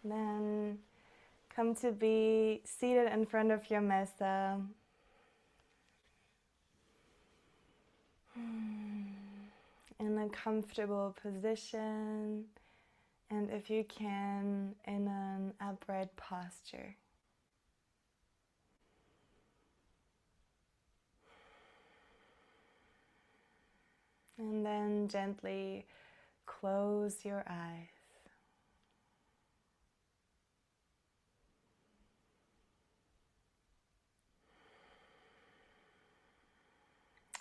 Then come to be seated in front of your mesa. In a comfortable position, and if you can, in an upright posture. And then gently close your eyes.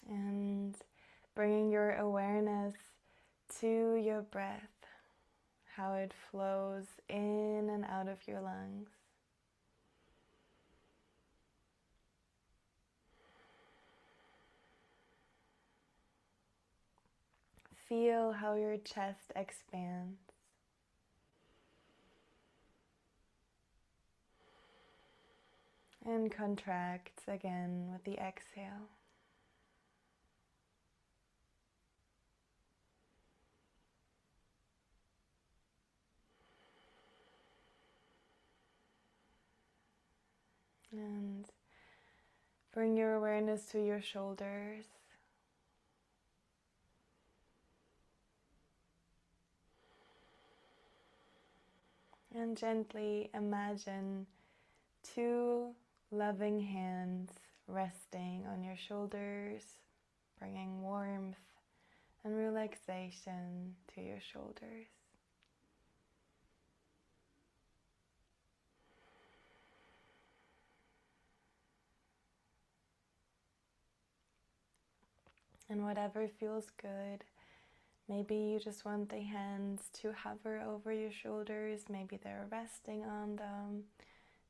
And bringing your awareness to your breath, how it flows in and out of your lungs. Feel how your chest expands. And contracts again with the exhale. And bring your awareness to your shoulders. And gently imagine two loving hands resting on your shoulders, bringing warmth and relaxation to your shoulders. And whatever feels good, maybe you just want the hands to hover over your shoulders, maybe they're resting on them,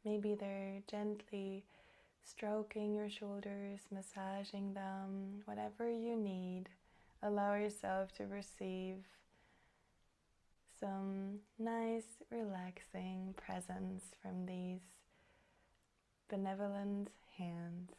maybe they're gently stroking your shoulders, massaging them, whatever you need. Allow yourself to receive some nice, relaxing presence from these benevolent hands.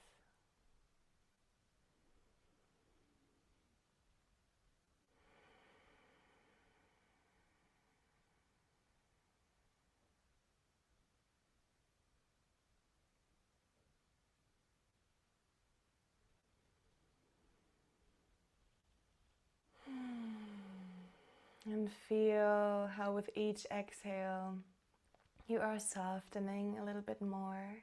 And feel how with each exhale you are softening a little bit more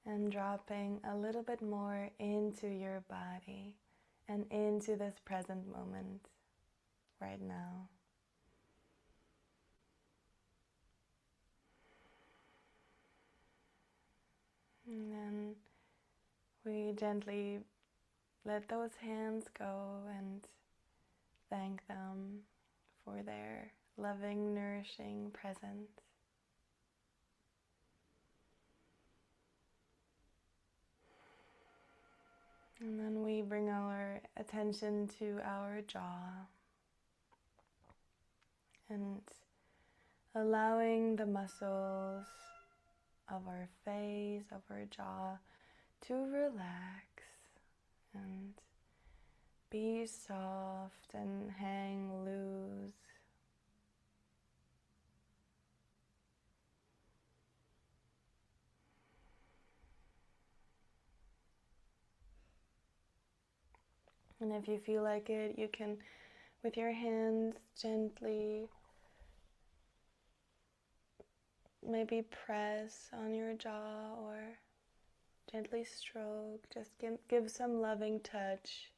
and dropping a little bit more into your body and into this present moment right now. And then we gently let those hands go and thank them for their loving, nourishing presence. And then we bring our attention to our jaw and allowing the muscles of our face, of our jaw to relax and be soft and hang loose. And if you feel like it, you can, with your hands, gently maybe press on your jaw or gently stroke. Just give some loving touch.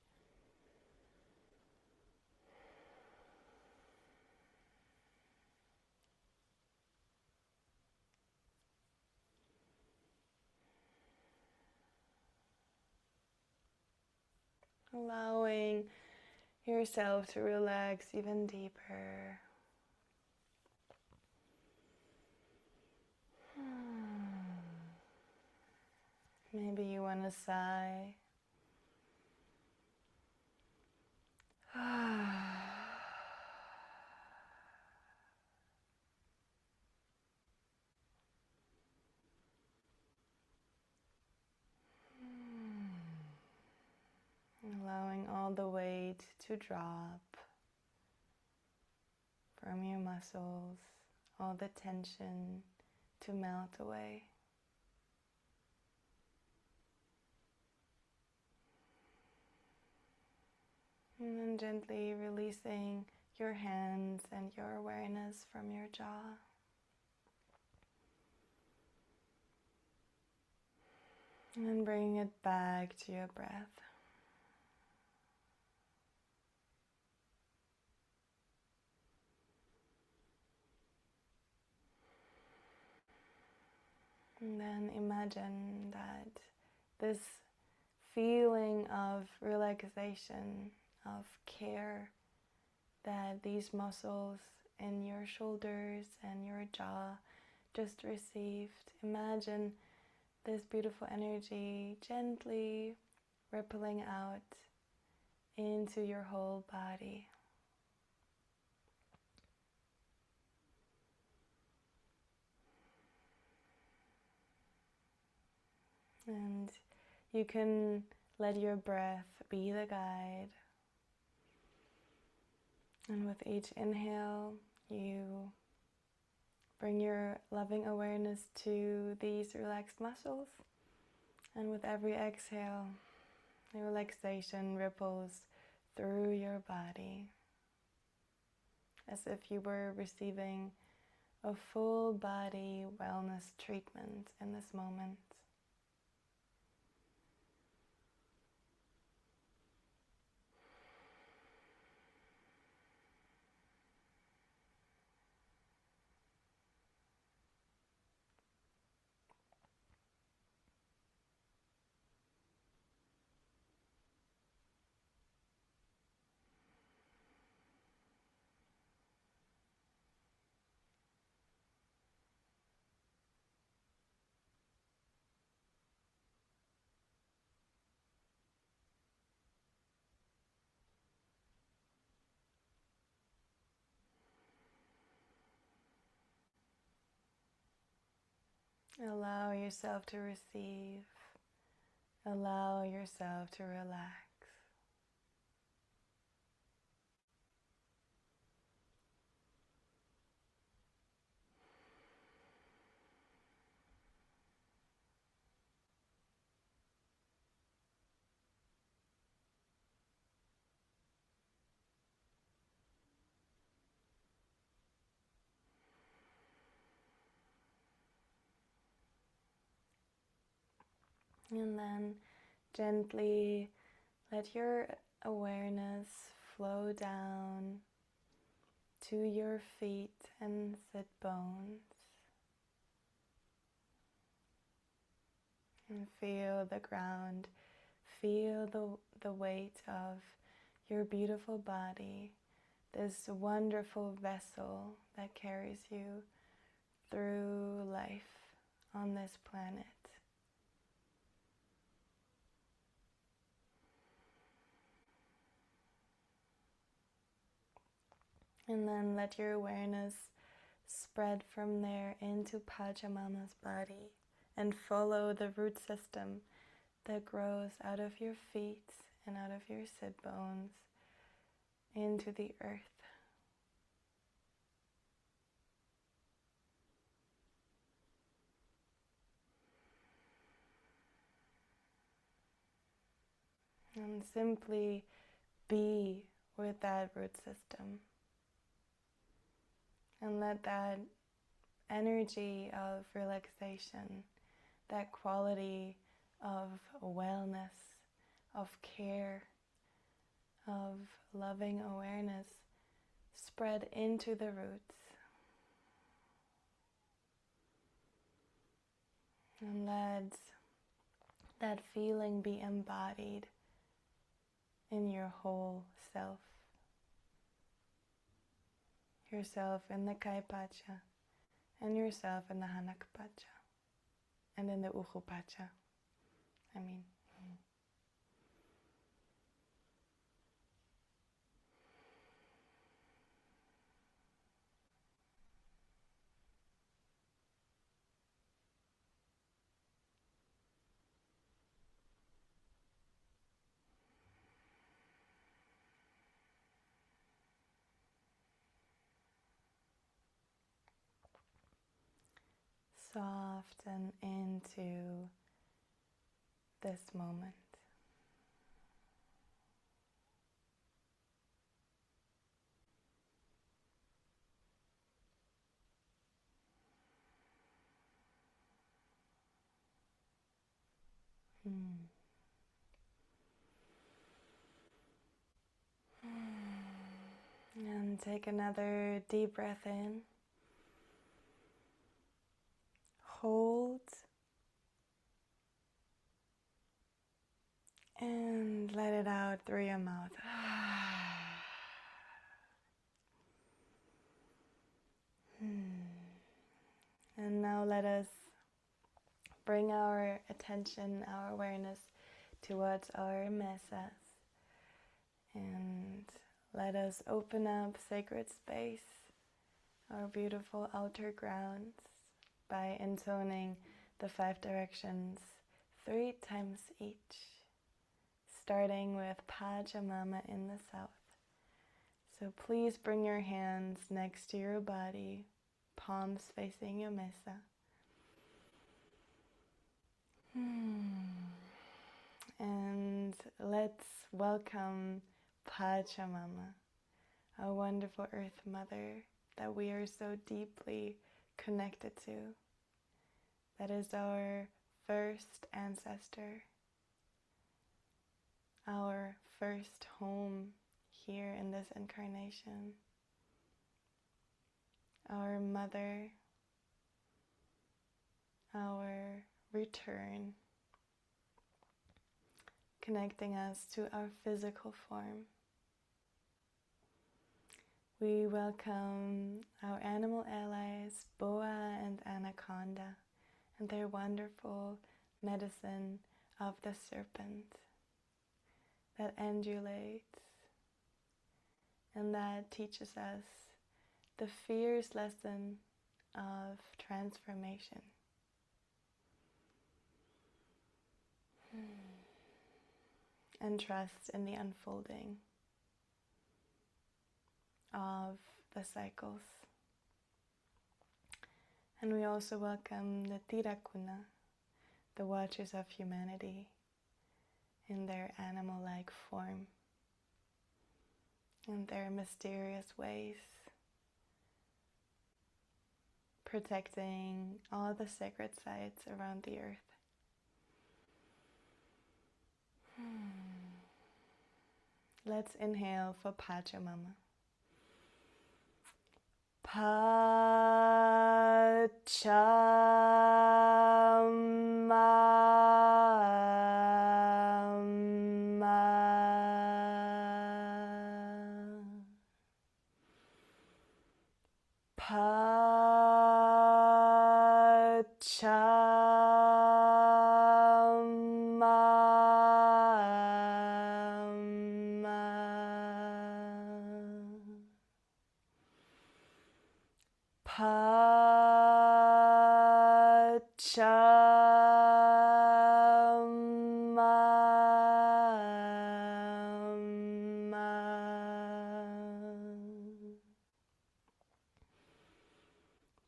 Allowing yourself to relax even deeper. Maybe you want to sigh. Allowing all the weight to drop from your muscles, all the tension to melt away. And then gently releasing your hands and your awareness from your jaw. And then bringing it back to your breath. And then imagine that this feeling of relaxation, of care, that these muscles in your shoulders and your jaw just received. Imagine this beautiful energy gently rippling out into your whole body. And you can let your breath be the guide. And with each inhale, you bring your loving awareness to these relaxed muscles. And with every exhale, the relaxation ripples through your body, as if you were receiving a full body wellness treatment in this moment. Allow yourself to receive. Allow yourself to relax. And then gently let your awareness flow down to your feet and sit bones. And feel the ground, feel the weight of your beautiful body, this wonderful vessel that carries you through life on this planet. And then let your awareness spread from there into Pachamama's body and follow the root system that grows out of your feet and out of your sit bones into the earth. And simply be with that root system. And let that energy of relaxation, that quality of wellness, of care, of loving awareness spread into the roots. And let that feeling be embodied in your whole self. Yourself in the Kai Pacha, and yourself in the Hanak Pacha, and in the Uhu Pacha. soften into this moment. And take another deep breath in. Hold. And let it out through your mouth. And now let us bring our attention, our awareness towards our mesas. And let us open up sacred space, our beautiful outer grounds, by intoning the 5 directions 3 times each, starting with Pachamama in the south. So please bring your hands next to your body, palms facing your mesa. And let's welcome Pachamama, our wonderful Earth Mother that we are so deeply connected to. That is our first ancestor, our first home here in this incarnation, our mother, our return, connecting us to our physical form. We welcome our animal allies, boa and anaconda, and their wonderful medicine of the serpent that undulates and that teaches us the fierce lesson of transformation. And trust in the unfolding of the cycles. And we also welcome the Tirakuna, the watchers of humanity, in their animal-like form, in their mysterious ways, protecting all the sacred sites around the earth. Let's inhale for Pachamama.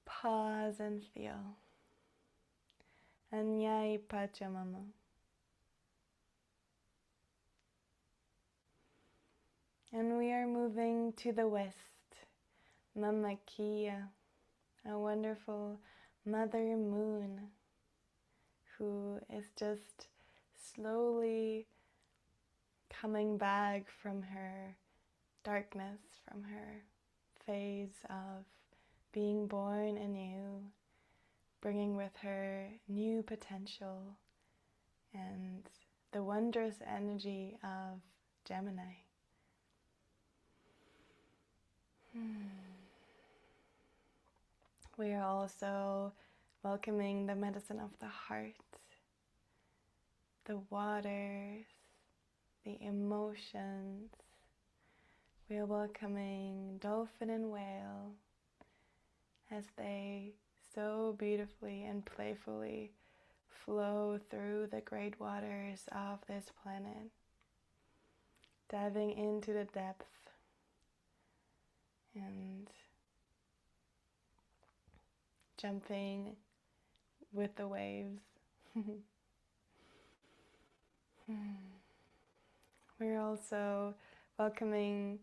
Pause and feel. Anyai Pachamama. And we are moving to the west. Mama Kia, a wonderful Mother Moon, who is just slowly coming back from her darkness, from her phase of being born anew, bringing with her new potential and the wondrous energy of Gemini. We are also welcoming the medicine of the heart, the waters, the emotions. We are welcoming dolphin and whale as they so beautifully and playfully flow through the great waters of this planet, diving into the depth and jumping with the waves. We're also welcoming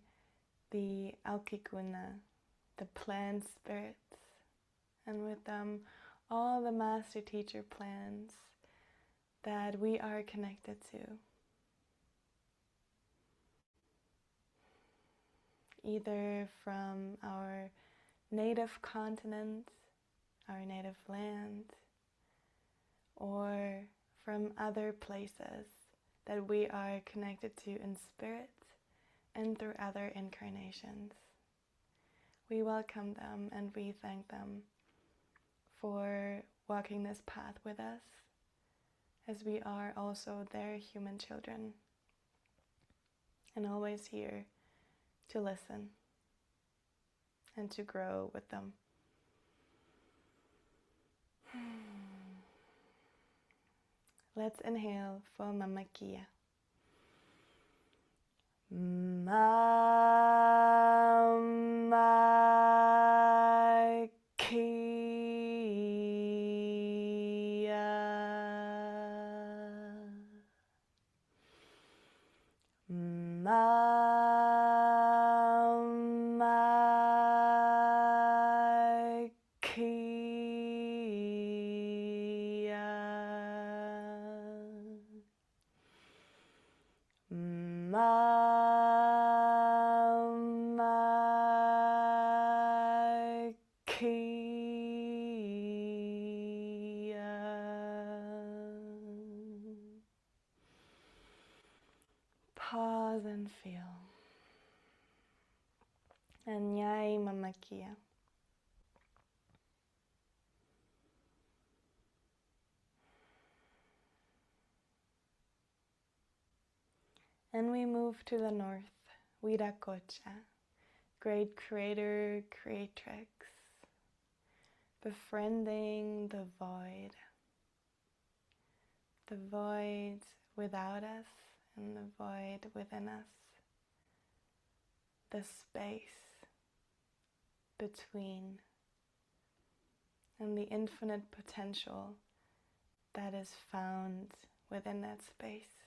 the Alkikuna, the plant spirits, and with them all the master teacher plants that we are connected to. Either from our native continent, our native land, or from other places that we are connected to in spirit and through other incarnations. We welcome them and we thank them for walking this path with us, as we are also their human children and always here to listen and to grow with them. Let's inhale for Mama Kia. Mama Kia. Mama Kia. Mama Kia. Pause and feel. Anyai Mama Kia. And we move to the north, Viracocha, great creator, creatrix, befriending the void without us and the void within us, the space between, and the infinite potential that is found within that space.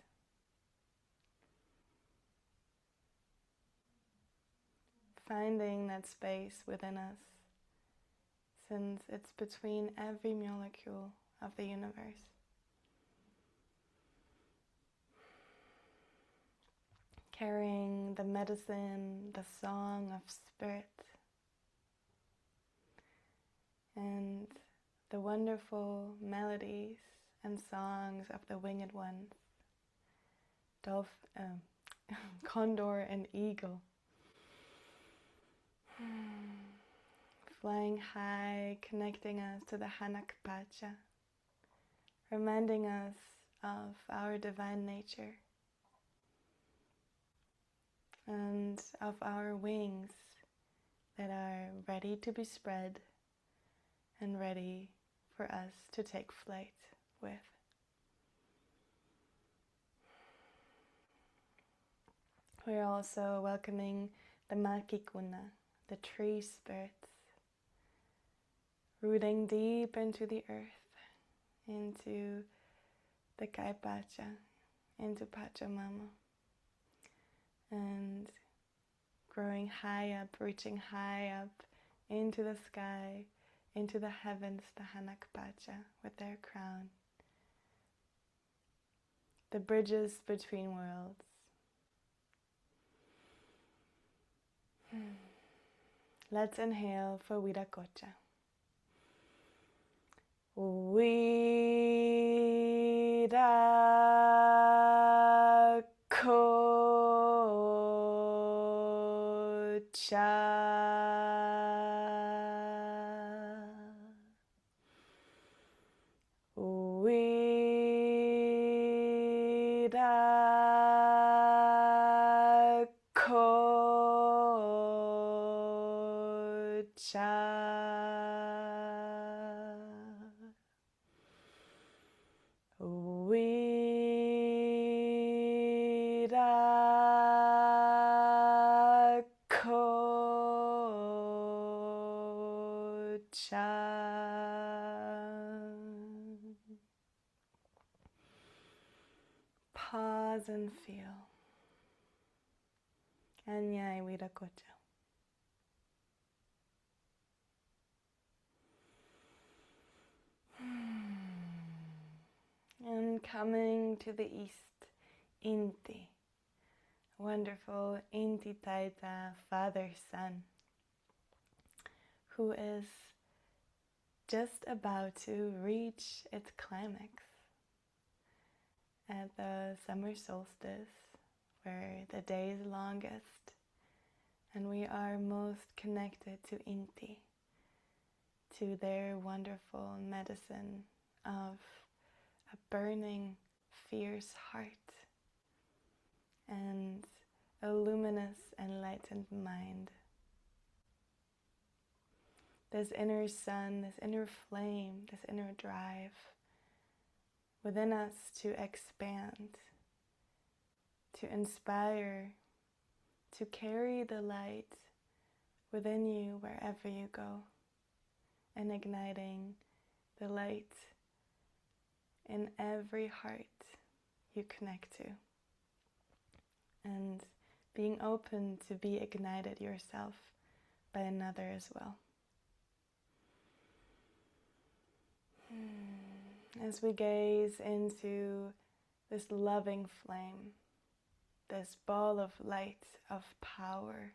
Finding that space within us, since it's between every molecule of the universe. Carrying the medicine, the song of spirit, and the wonderful melodies and songs of the winged ones, condor and eagle. Flying high, connecting us to the Hanak Pacha, reminding us of our divine nature and of our wings that are ready to be spread and ready for us to take flight with. We're also welcoming the Makikuna, the tree spirits, rooting deep into the earth, into the Kaipacha, into Pachamama, and growing high up, reaching high up into the sky, into the heavens, the Hanak Pacha with their crown, the bridges between worlds. Let's inhale for Viracocha. Pause and feel. Anyai Wirakocha. And coming to the east, Inti. Wonderful Inti Taita, Father Son, who is just about to reach its climax at the summer solstice, where the day is longest and we are most connected to Inti, to their wonderful medicine of a burning, fierce heart and a luminous, enlightened mind. This inner sun, this inner flame, this inner drive within us to expand, to inspire, to carry the light within you wherever you go, and igniting the light in every heart you connect to, and being open to be ignited yourself by another as well. As we gaze into this loving flame, this ball of light, of power,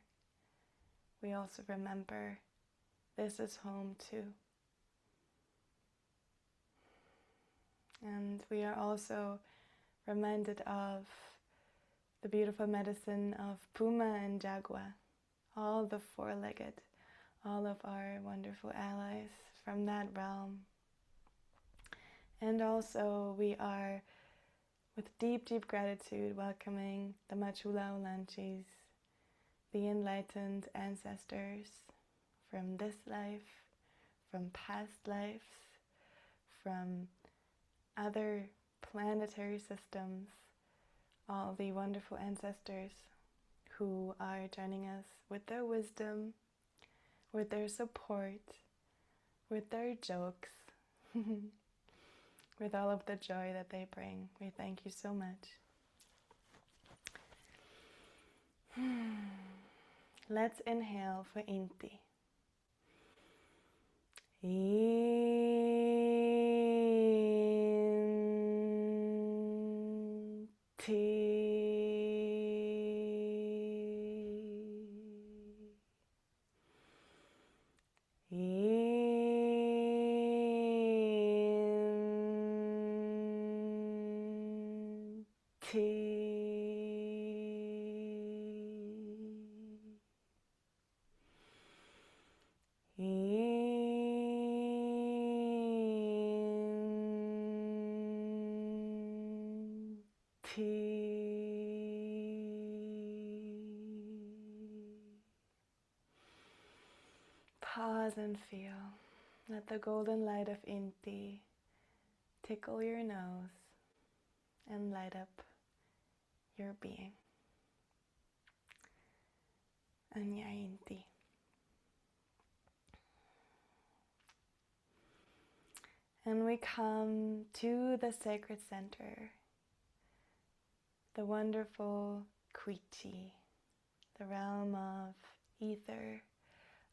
we also remember this is home too. And we are also reminded of the beautiful medicine of Puma and Jaguar, all the four-legged, all of our wonderful allies from that realm. And also we are, with deep, deep gratitude, welcoming the Machula Ulanchis, the enlightened ancestors from this life, from past lives, from other planetary systems, all the wonderful ancestors who are joining us with their wisdom, with their support, with their jokes, with all of the joy that they bring. We thank you so much. Let's inhale for Inti. Pause and feel. Let the golden light of Inti tickle your nose and light up your being. Anya Inti. And we come to the sacred center, the wonderful Kuichi, the realm of ether,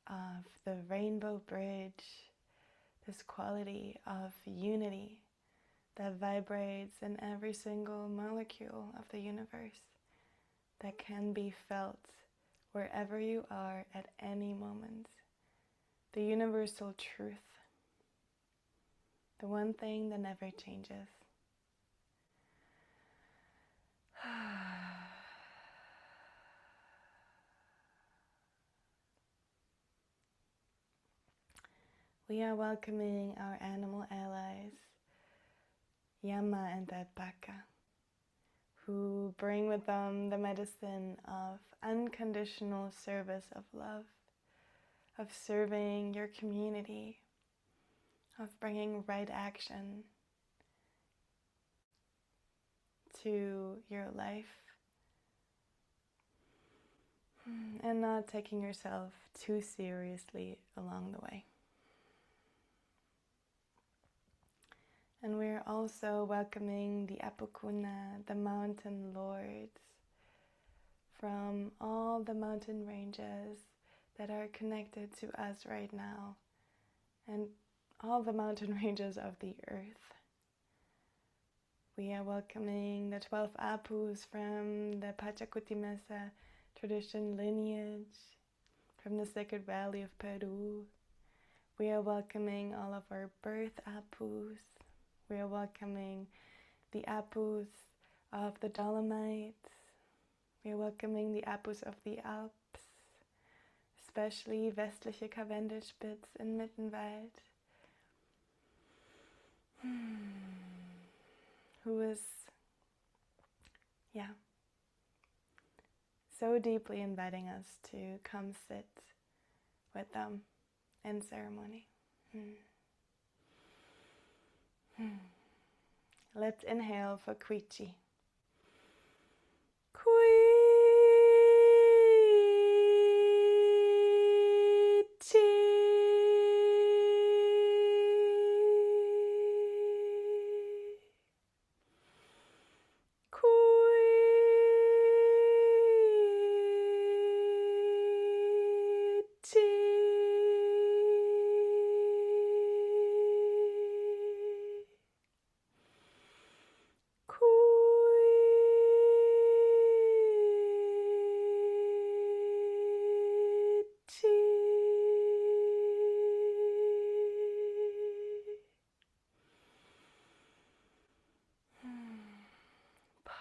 of the rainbow bridge, this quality of unity that vibrates in every single molecule of the universe, that can be felt wherever you are at any moment. The universal truth, the one thing that never changes. We are welcoming our animal allies, Yama and Alpaca, who bring with them the medicine of unconditional service of love, of serving your community, of bringing right action to your life, and not taking yourself too seriously along the way. And we're also welcoming the Apokuna, the mountain lords, from all the mountain ranges that are connected to us right now, and all the mountain ranges of the earth. We are welcoming the 12 Apus from the Pachakuti Mesa tradition lineage, from the Sacred Valley of Peru. We are welcoming all of our birth Apus. We are welcoming the Apus of the Dolomites. We are welcoming the Apus of the Alps, especially westliche Karwendelspitz in Mittenwald, who is, so deeply inviting us to come sit with them in ceremony. Let's inhale for Quichi.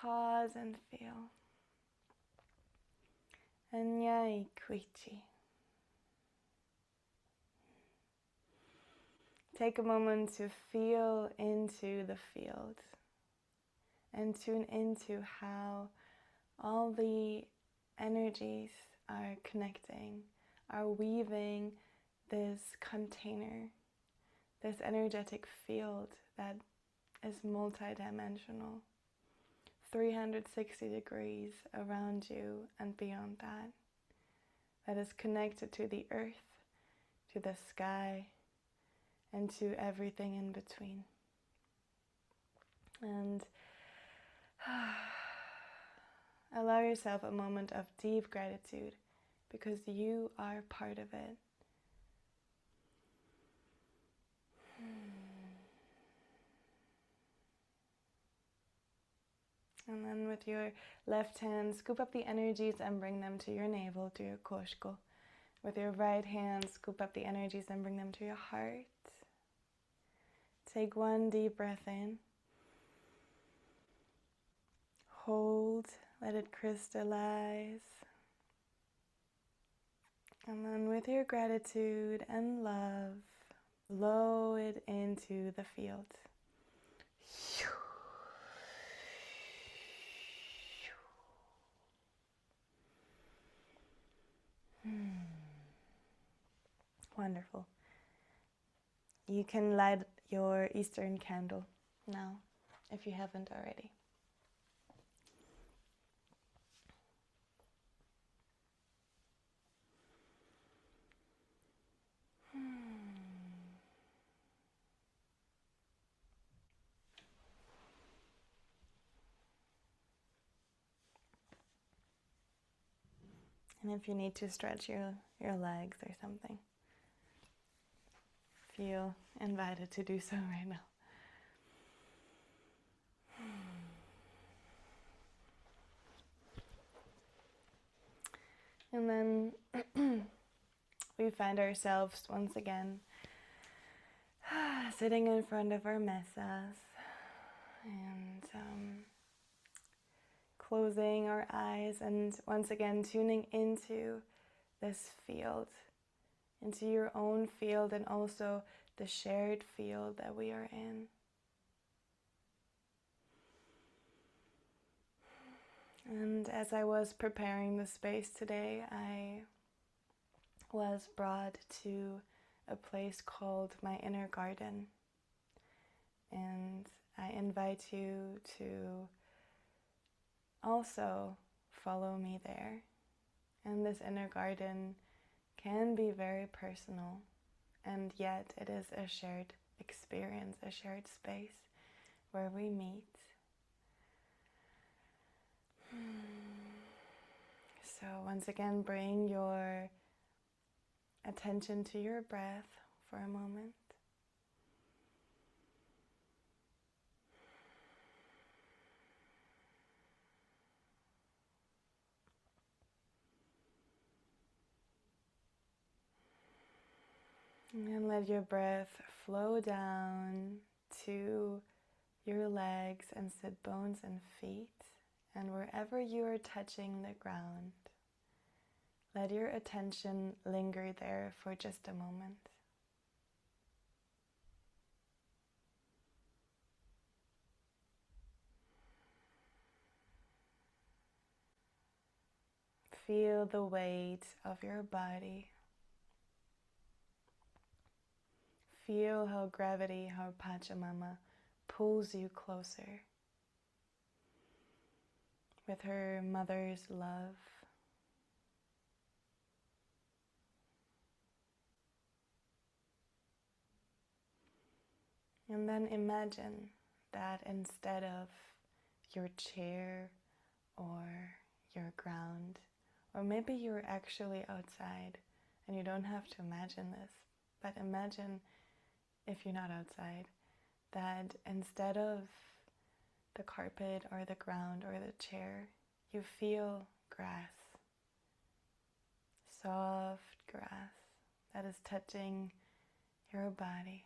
Pause and feel. Anyai Quichi. Take a moment to feel into the field and tune into how all the energies are connecting, are weaving this container, this energetic field that is multidimensional, 360 degrees around you and beyond that, that is connected to the earth, to the sky, and to everything in between. And allow yourself a moment of deep gratitude because you are part of it. And then with your left hand, scoop up the energies and bring them to your navel, to your koshko. With your right hand, scoop up the energies and bring them to your heart. Take one deep breath in. Hold, let it crystallize. And then with your gratitude and love, blow it into the field. Wonderful. You can light your Eastern candle now, if you haven't already. And if you need to stretch your legs or something, feel invited to do so right now. And then we find ourselves once again sitting in front of our mesas and closing our eyes and once again tuning into this field, into your own field and also the shared field that we are in. And as I was preparing the space today, I was brought to a place called my inner garden. And I invite you to also follow me there. And this inner garden can be very personal, and yet it is a shared experience, a shared space where we meet. So once again, bring your attention to your breath for a moment. And let your breath flow down to your legs and sit bones and feet, and wherever you are touching the ground, let your attention linger there for just a moment. Feel the weight of your body. Feel how gravity, how Pachamama pulls you closer with her mother's love. And then imagine that instead of your chair or your ground, or maybe you're actually outside and you don't have to imagine this, but imagine, if you're not outside, that instead of the carpet or the ground or the chair, you feel grass, soft grass that is touching your body.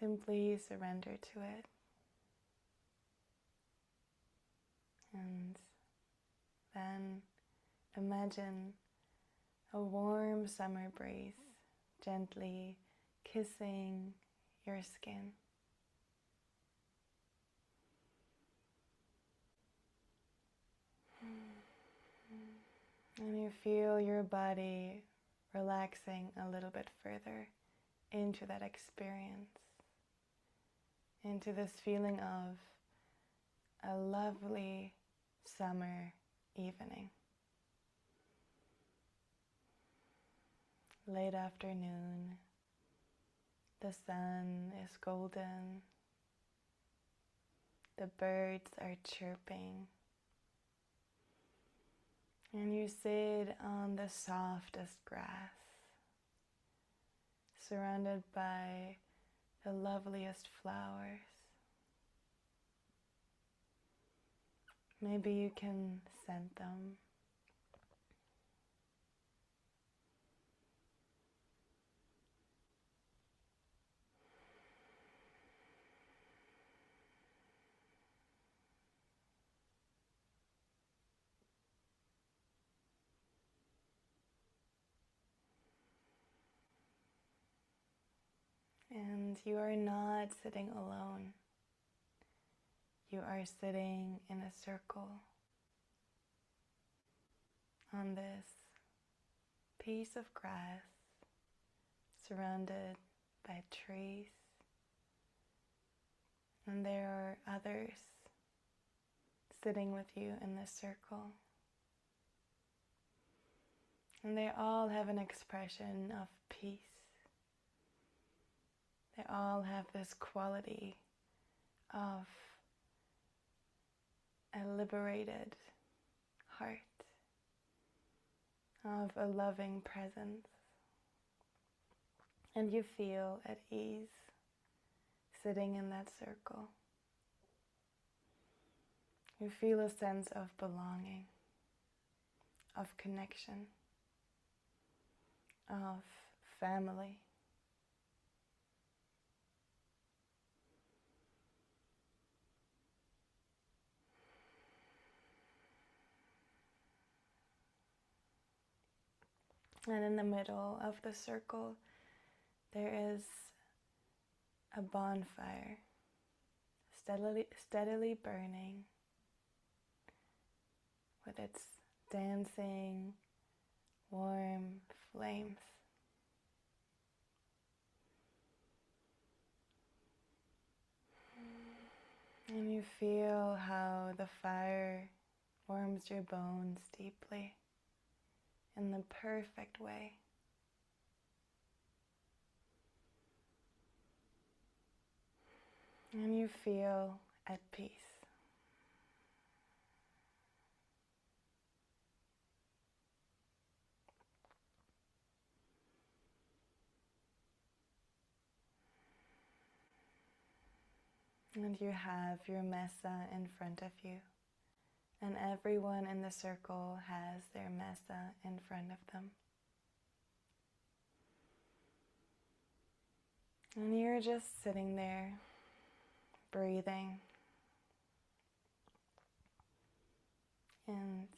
Simply surrender to it. And then imagine a warm summer breeze gently kissing your skin. And you feel your body relaxing a little bit further into that experience, into this feeling of a lovely summer evening. Late afternoon, the sun is golden, the birds are chirping, and you sit on the softest grass, surrounded by the loveliest flowers. Maybe you can scent them. And you are not sitting alone. You are sitting in a circle on this piece of grass surrounded by trees. And there are others sitting with you in this circle. And they all have an expression of peace. They all have this quality of a liberated heart, of a loving presence. And you feel at ease sitting in that circle. You feel a sense of belonging, of connection, of family. And in the middle of the circle, there is a bonfire steadily burning with its dancing, warm flames. And you feel how the fire warms your bones deeply in the perfect way. And you feel at peace. And you have your mesa in front of you. And everyone in the circle has their mesa in front of them. And you're just sitting there, breathing, and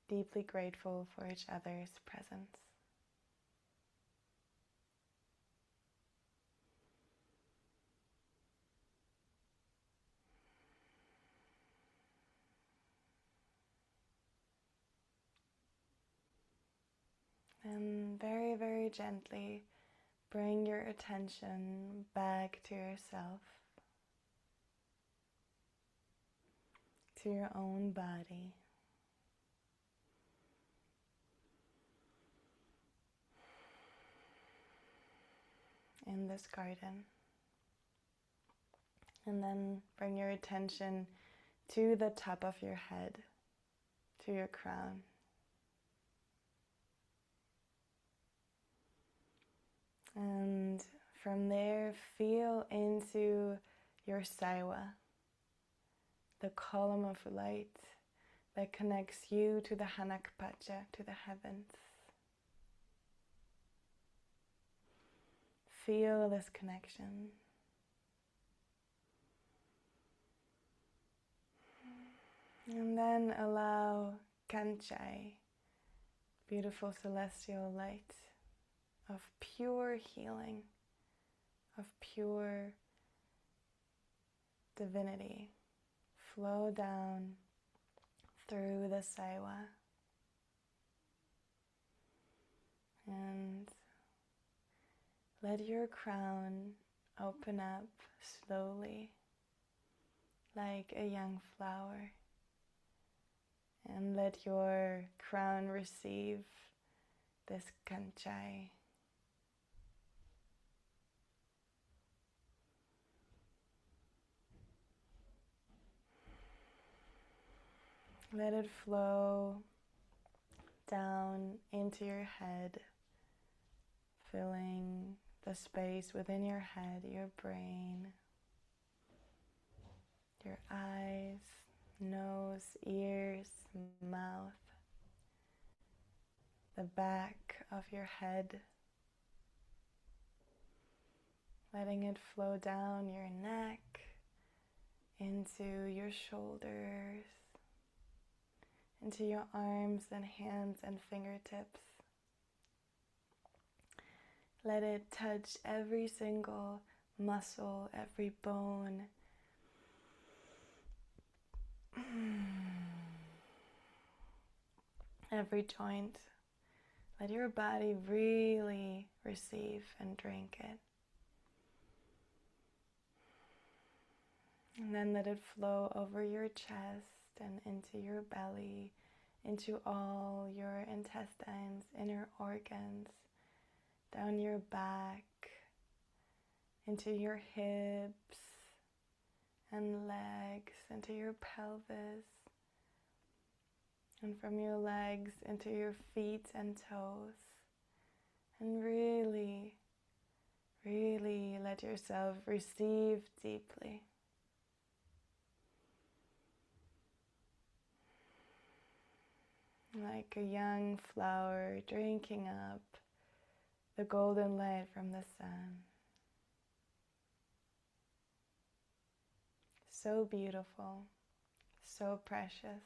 deeply grateful for each other's presence. And very, very gently bring your attention back to yourself, to your own body. In this garden. And then bring your attention to the top of your head, to your crown. And from there, feel into your saiwa, the column of light that connects you to the Hanakpacha, to the heavens. Feel this connection. And then allow Kanchai, beautiful celestial light of pure healing, of pure divinity, flow down through the saiwa. And let your crown open up slowly, like a young flower. And let your crown receive this kanchai. Let it flow down into your head, filling the space within your head, your brain, your eyes, nose, ears, mouth, the back of your head, letting it flow down your neck, into your shoulders, into your arms and hands and fingertips. Let it touch every single muscle, every bone, every joint. Let your body really receive and drink it. And then let it flow over your chest and into your belly, into all your intestines, inner organs, down your back, into your hips and legs, into your pelvis, and from your legs into your feet and toes. And really, really let yourself receive deeply. Like a young flower drinking up the golden light from the sun. So beautiful, so precious,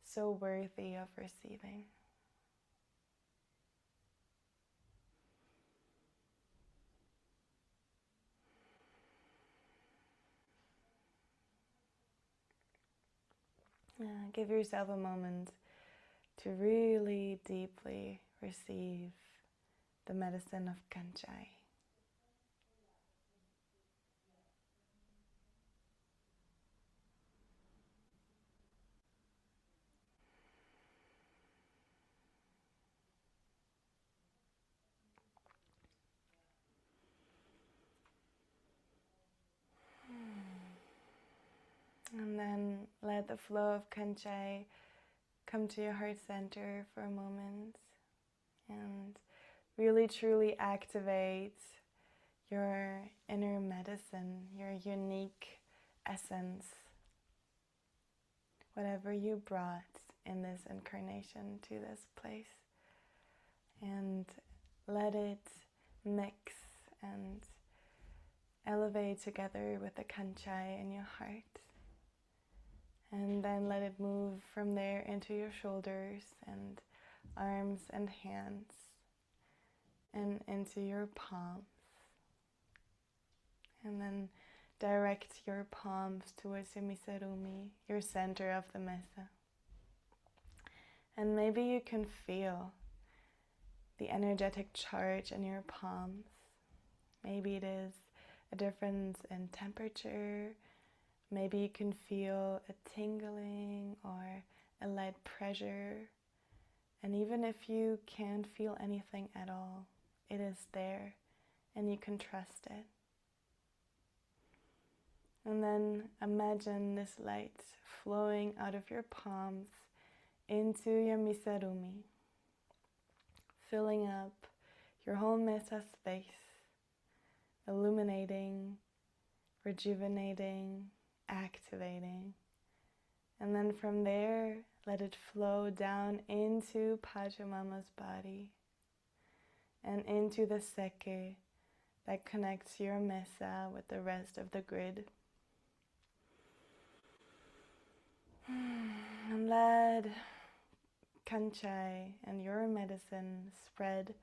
so worthy of receiving. Give yourself a moment to really deeply receive the medicine of Kanchai. And then let the flow of Kanchai come to your heart center for a moment and really truly activate your inner medicine, your unique essence, whatever you brought in this incarnation to this place, and let it mix and elevate together with the Kanchai in your heart. And then let it move from there into your shoulders and arms and hands and into your palms. And then direct your palms towards your Misarumi, your center of the Mesa. And maybe you can feel the energetic charge in your palms. Maybe it is a difference in temperature. Maybe you can feel a tingling or a light pressure. And even if you can't feel anything at all, it is there and you can trust it. And then imagine this light flowing out of your palms into your Misarumi, filling up your whole Mesa space, illuminating, rejuvenating, activating. And then from there, let it flow down into Pachamama's body and into the Seke that connects your Mesa with the rest of the grid. And let Kanchai and your medicine spread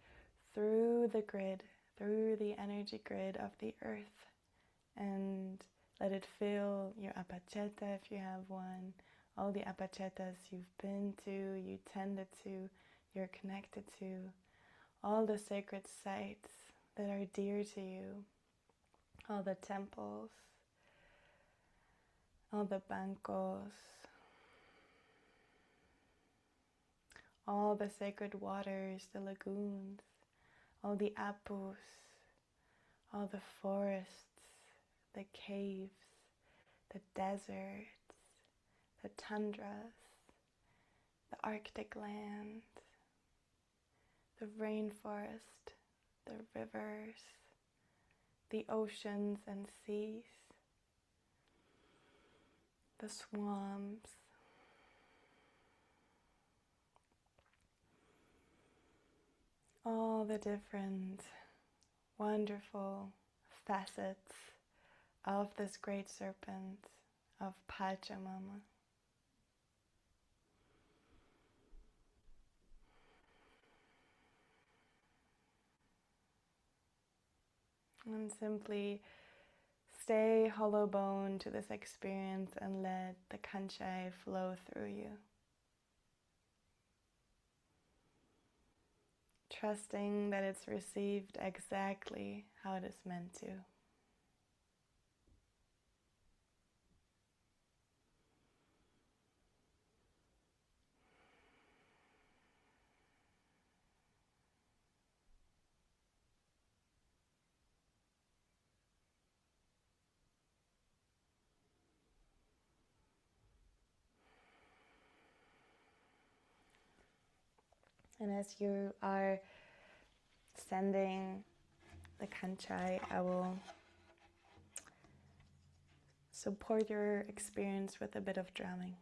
through the grid, through the energy grid of the earth, and let it fill your apacheta if you have one, all the apachetas you've been to, you tended to, you're connected to, all the sacred sites that are dear to you, all the temples, all the bancos, all the sacred waters, the lagoons, all the apus, all the forests, the caves, the deserts, the tundras, the Arctic land, the rainforest, the rivers, the oceans and seas, the swamps, all the different wonderful facets of this great serpent of Pachamama. And simply stay hollow bone to this experience and let the Kanchai flow through you. Trusting that it's received exactly how it is meant to. And as you are sending the Kanchai, I will support your experience with a bit of drumming.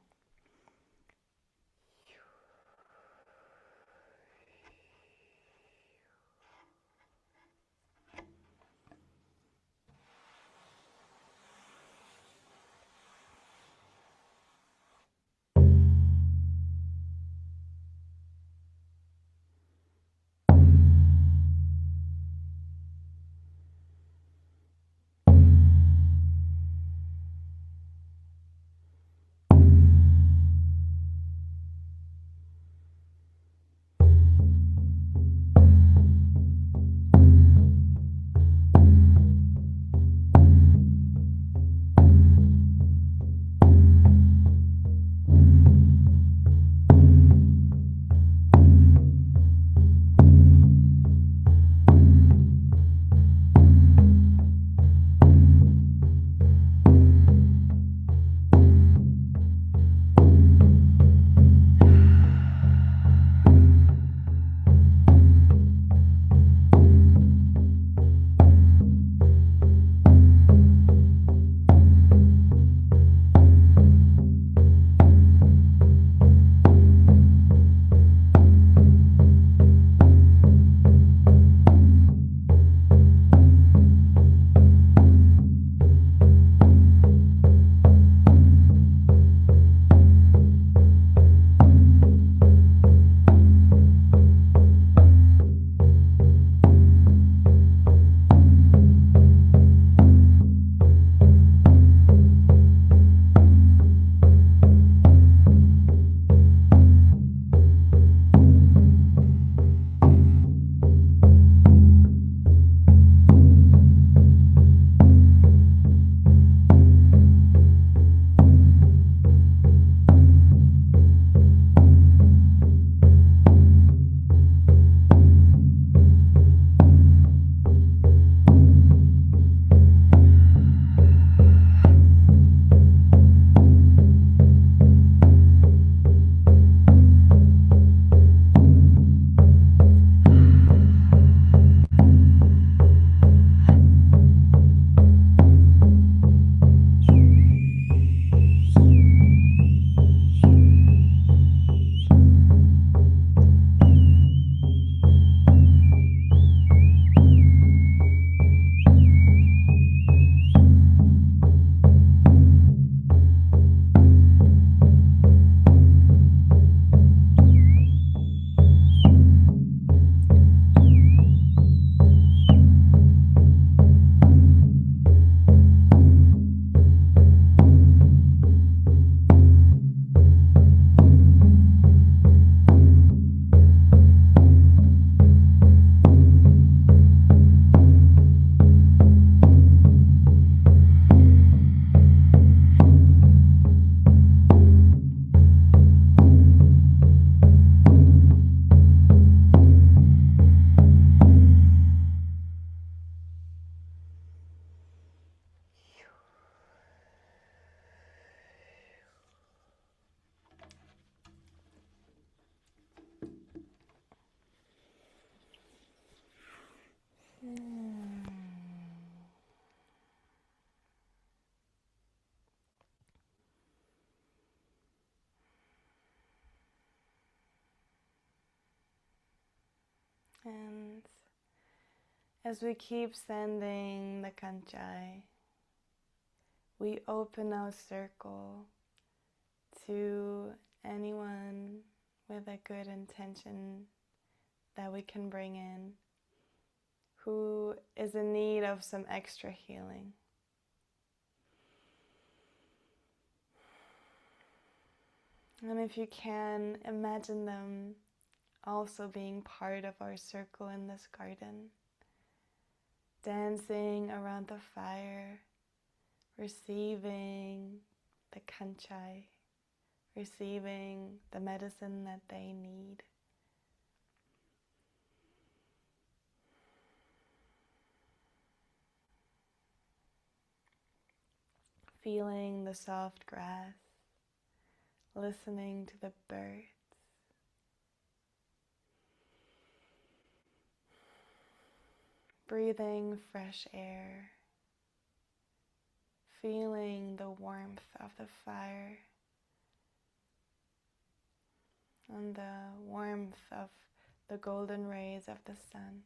And as we keep sending the kanchai, we open our circle to anyone with a good intention that we can bring in who is in need of some extra healing. And if you can, imagine them also being part of our circle in this garden, dancing around the fire, receiving the kanchai, receiving the medicine that they need. Feeling the soft grass, listening to the birds. Breathing fresh air, feeling the warmth of the fire and the warmth of the golden rays of the sun.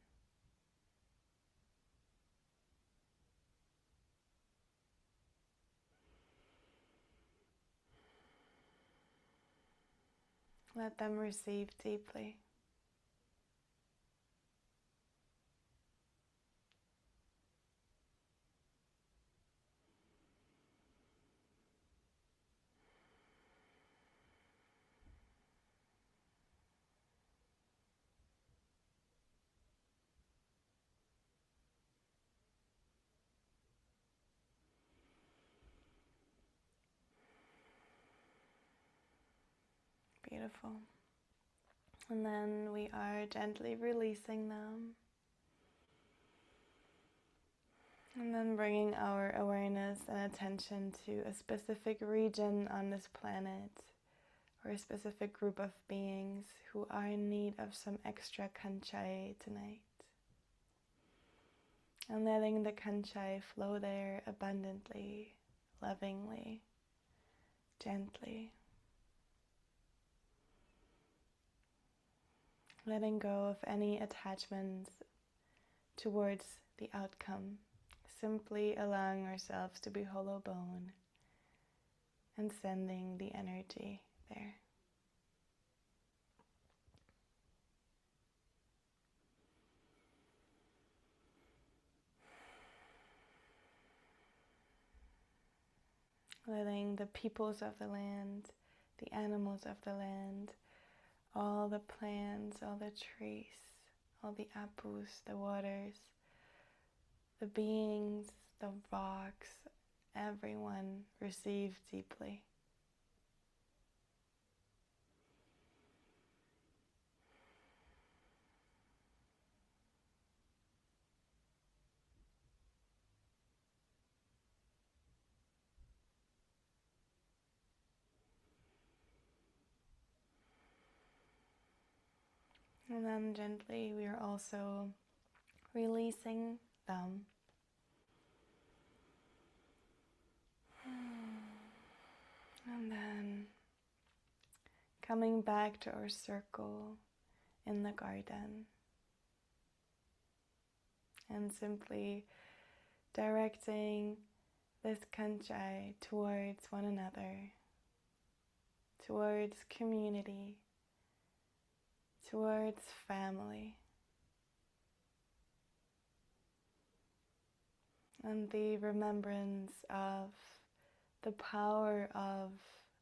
Let them receive deeply. Beautiful. And then we are gently releasing them. And then bringing our awareness and attention to a specific region on this planet or a specific group of beings who are in need of some extra kanchai tonight. And letting the kanchai flow there abundantly, lovingly, gently. Letting go of any attachments towards the outcome. Simply allowing ourselves to be hollow bone and sending the energy there. Letting the peoples of the land, the animals of the land, all the plants, all the trees, all the apus, the waters, the beings, the rocks, everyone receive deeply. And then gently we are also releasing them. And then coming back to our circle in the garden and simply directing this kanchai towards one another, towards community, towards family, and the remembrance of the power of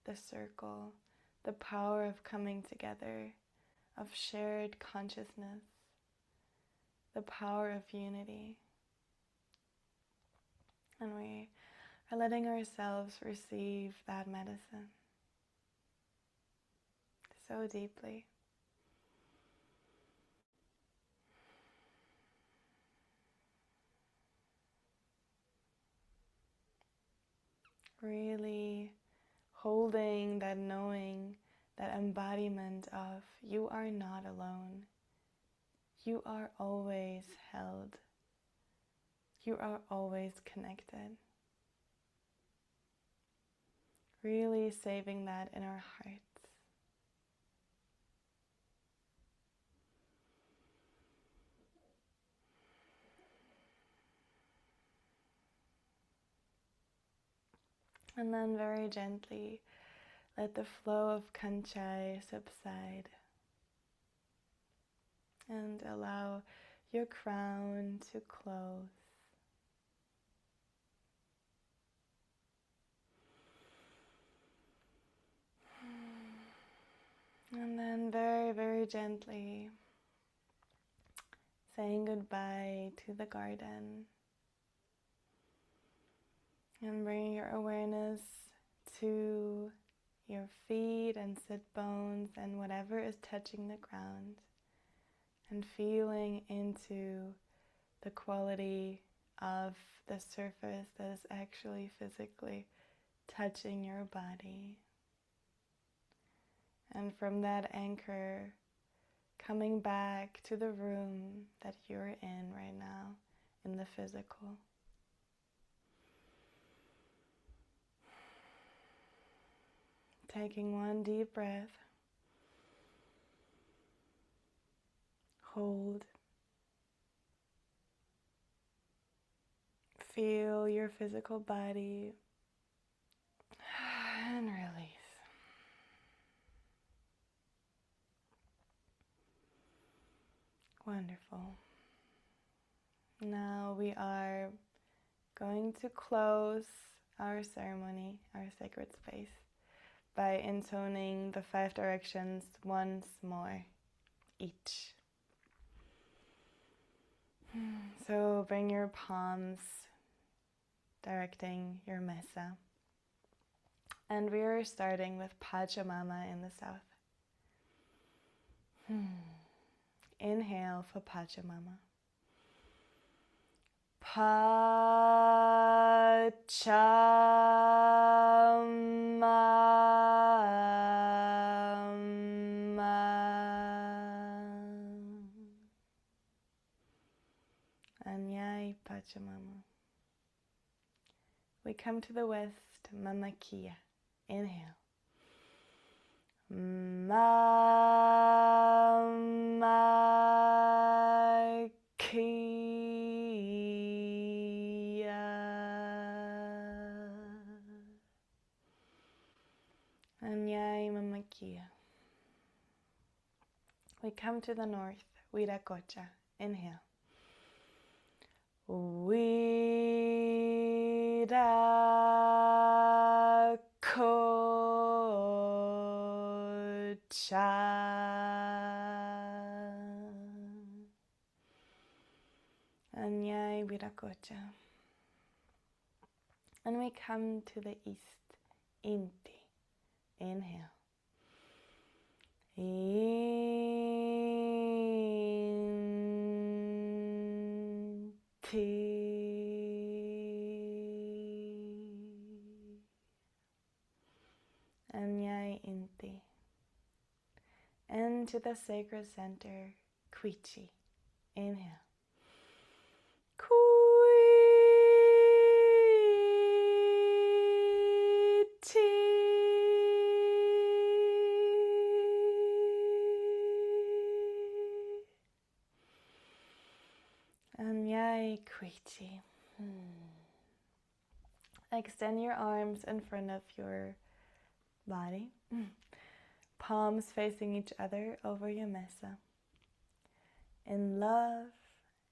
the circle, the power of coming together, of shared consciousness, the power of unity. And we are letting ourselves receive that medicine so deeply. Really holding that knowing, that embodiment of you are not alone. You are always held. You are always connected. Really saving that in our hearts. And then very gently let the flow of kanchai subside. And allow your crown to close. And then very, very gently saying goodbye to the garden. And bringing your awareness to your feet and sit bones and whatever is touching the ground. And feeling into the quality of the surface that is actually physically touching your body. And from that anchor, coming back to the room that you're in right now, in the physical. Taking one deep breath. Hold. Feel your physical body and release. Wonderful. Now we are going to close our ceremony, our sacred space, by intoning the 5 directions once more, each. So bring your palms directing your mesa. And we are starting with Pachamama in the south. Inhale for Pachamama. Anyai Pachamama. We come to the west, Mama Kia. Inhale. Mama Kia. Anyai Mama Kia. We come to the north, Viracocha. Inhale. Viracocha. Anyai Viracocha. And we come to the east, Inti. Inhale. Inti. Anyai Inti. And to the sacred center, Quichi. Inhale. Anyai Quichi. Extend your arms in front of your body. Palms facing each other over your mesa. In love,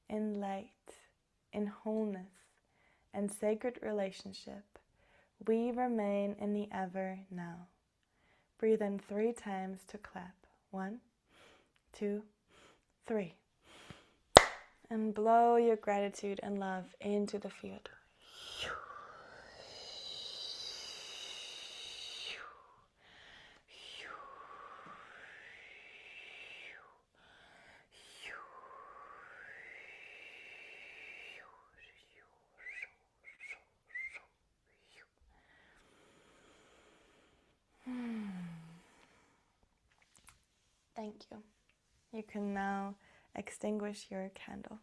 in light, in wholeness, and sacred relationship, we remain in the ever now. Breathe in 3 times to clap. 1, 2, 3. And blow your gratitude and love into the field. Thank you. You can now extinguish your candle.